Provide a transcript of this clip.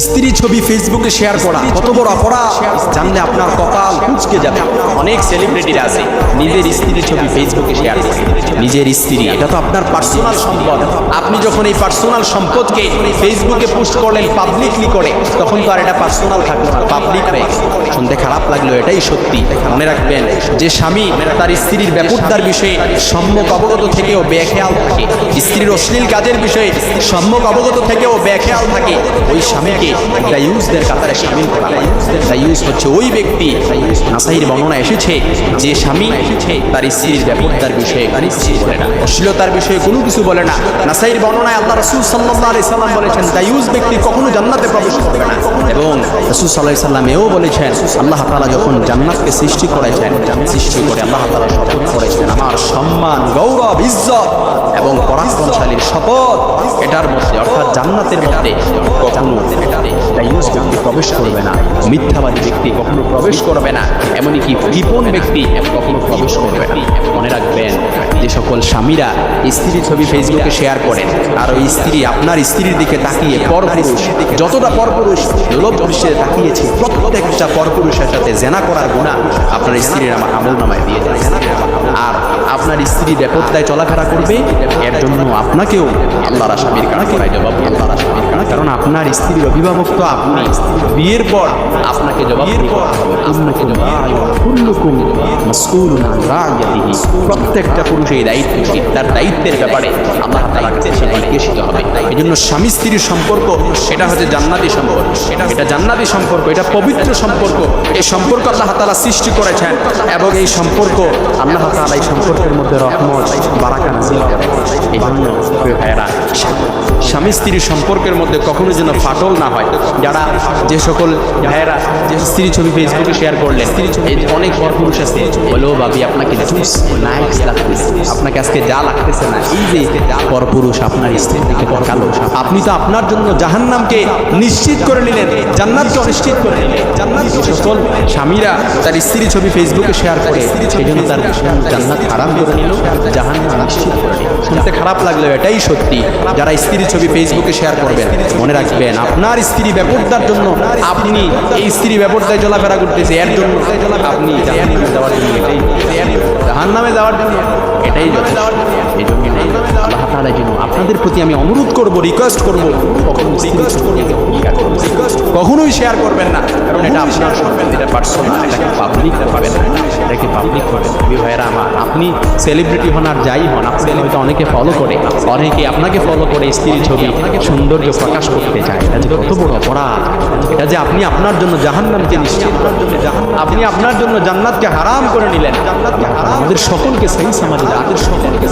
স্ত্রী ছবি ফেসবুকে শেয়ার করা কত বড় অপরাধ জানলে আপনার কপাল কুঁচকে যাবে। অনেক সেলিব্রিটিরা আছে নিজের স্ত্রীর ছবি ফেসবুকে শেয়ার করে। নিজের স্ত্রী, এটা তো আপনার পার্সোনাল সম্পদ। আপনি যখন এই পার্সোনাল সম্পদকে ফেসবুকে পোস্ট করলেন পাবলিকলি করে, তখন তো আর এটা পার্সোনাল থাকলো না, পাবলিক হয়ে গেল। শুনতে খারাপ লাগলো, এটাই সত্যি। মনে রাখবেন, যে স্বামী তার স্ত্রীর ব্যাপারদার বিষয়ে সম্যক অবগত থেকেও বেখেয়াল থাকে, স্ত্রীর অশ্লীল কাজের বিষয়ে সম্যক অবগত থেকেও বেখেয়াল থাকে, ওই স্বামীকে দায়ুসদের কাতারে শামিল করা হয়। দায়ুস হচ্ছে ওই ব্যক্তি, নাসাইর বর্ণনা এসেছে, যে স্বামী তার স্ত্রীর ব্যাপারদার বিষয়ে কোনো কিছু বলে না, অশ্লীলতার বিষয়ে কোনো কিছু বলে না। নাসাইর বর্ণনায় আল্লাহ রাসূল সাল্লাল্লাহু আলাইহি সাল্লাম বলেছেন, দায়ুস ব্যক্তি কখনো জান্নাতে প্রবেশ করবে না। এবং রাসূল সাল্লাল্লাহু আলাইহি সাল্লাম এও বলেছেন, আল্লাহ তাআলা যখন জান্নাতকে সৃষ্টি করেছেন, সৃষ্টি করে আল্লাহ তাআলা শপথ করেছেন, আমার সম্মান, গৌরব, ইজ্জত এবং পরাক্রমশালীর শপথ, এটার মধ্যে অর্থাৎ জান্নাতের মধ্যে কখনো দায়ুস ব্যক্তি প্রবেশ করবে না, মিথ্যাবাদী ব্যক্তি কখনো প্রবেশ করবে না, এমনকি কৃপণ ব্যক্তি কখনো প্রবেশ করবে না। মনে রাখবেন, যে সকল স্বামীরা স্ত্রীর ছবি ফেসবুকে শেয়ার করেন, আর ওই স্ত্রী আপনার স্ত্রীর দিকে তাকিয়ে পরপুরুষ, যতটা পরপুরুষ লোভ দৃশ্যে তাকিয়েছে, প্রত্যেকটা পরপুরুষের সাথে জেনা করার গুনাহ আপনার স্ত্রীর আমার আমল নামায় দিয়ে দেয়। আর আপনার স্ত্রী বেপরদায় চলাফেরা করবে, এর জন্য আপনাকেও আল্লাহর আসামির কাঠগড়ায় জবাব দিতে হবে। কারণ আপনার স্ত্রীর অভিভাবক তো আপনি, বিয়ের পর আপনাকে জবাব দিতে হবে। প্রত্যেকটা পুরুষ এই দায়িত্বশীল, তার দায়িত্বের ব্যাপারে আল্লাহ তাআলার কাছে সে জিজ্ঞাসিত হবে। এই জন্য স্বামী স্ত্রীর সম্পর্ক, এটা হচ্ছে জান্নাতি সম্পর্ক, এটা জান্নাতি সম্পর্ক, এটা পবিত্র সম্পর্ক। এই সম্পর্ক আল্লাহ তাআলা সৃষ্টি করেছেন, এবং এই সম্পর্ক আল্লাহ তাআলা এই সম্পর্কের মধ্যে রহমত, বারাকা নাযিল করেন। এই জন্য ভাইয়েরা, স্বামী স্ত্রীর সম্পর্কের মধ্যে কখনো যেন ফাটল না হয়। যারা যে সকল ভাইয়েরা যে স্ত্রী ছবি ফেসবুকে শেয়ার করলেন, অনেক পরপুরুষ আছে বলেও ভাবি আপনাকে জুস নাইস লাগতেছে, আপনাকে আজকে যা লাগতেছে না, এই যে পরপুরুষ আপনার স্ত্রীর দিকে তাকালো, আপনি তো আপনার জন্য জাহান্নামকে নিশ্চিত করে নিলেন, জান্নাতকে অনিশ্চিত করে নিলেন। যে সকল স্বামীরা তার স্ত্রী ছবি ফেসবুকে শেয়ার করে, সেই জন্য তার জান্নাত হারাম করে নিল, জাহান্নাম নিশ্চিত করে নিল। শুনতে খারাপ লাগলেও এটাই সত্যি। যারা স্ত্রী ছবি ফেসবুকে শেয়ার করবেন, মনে রাখবেন, আপনার স্ত্রী ব্যাপারদার জন্য, আপনি এই স্ত্রী ব্যাপারদায় চলাফেরা করতেছে, এর জন্য আপনি জাহান্নামে যাওয়ার জন্য, এটাই জাহান্নামে যাওয়ার জন্য এটাই যথেষ্ট। এই জন্য আল্লাহ তাআলা যেন আপনাদের প্রতি আমি অনুরোধ করব, রিকোয়েস্ট করব, কখনোই শেয়ার করবেন না। কারণ এটা আপনার সম্পদ, এটা পার্সোনাল, এটাকে পাবলিক পাবেন না, এটাকে পাবলিক করবেন। ভাইয়েরা আমার, আপনি সেলিব্রিটি হন আর যাই হন, আপনি হয়তো অনেকে ফলো করে, অনেকে আপনাকে ফলো করে স্ত্রীর ছবি সৌন্দর্য প্রকাশ করতে চায়। এটা যে কত বড় অপরাধ! এটা যে আপনি আপনার জন্য জাহান্নামকে নিশ্চিত, আপনি আপনার জন্য জান্নাতকে হারাম করে নিলেন। আমাদের সকলকে সেই সমাজে, আমাদের সকলকে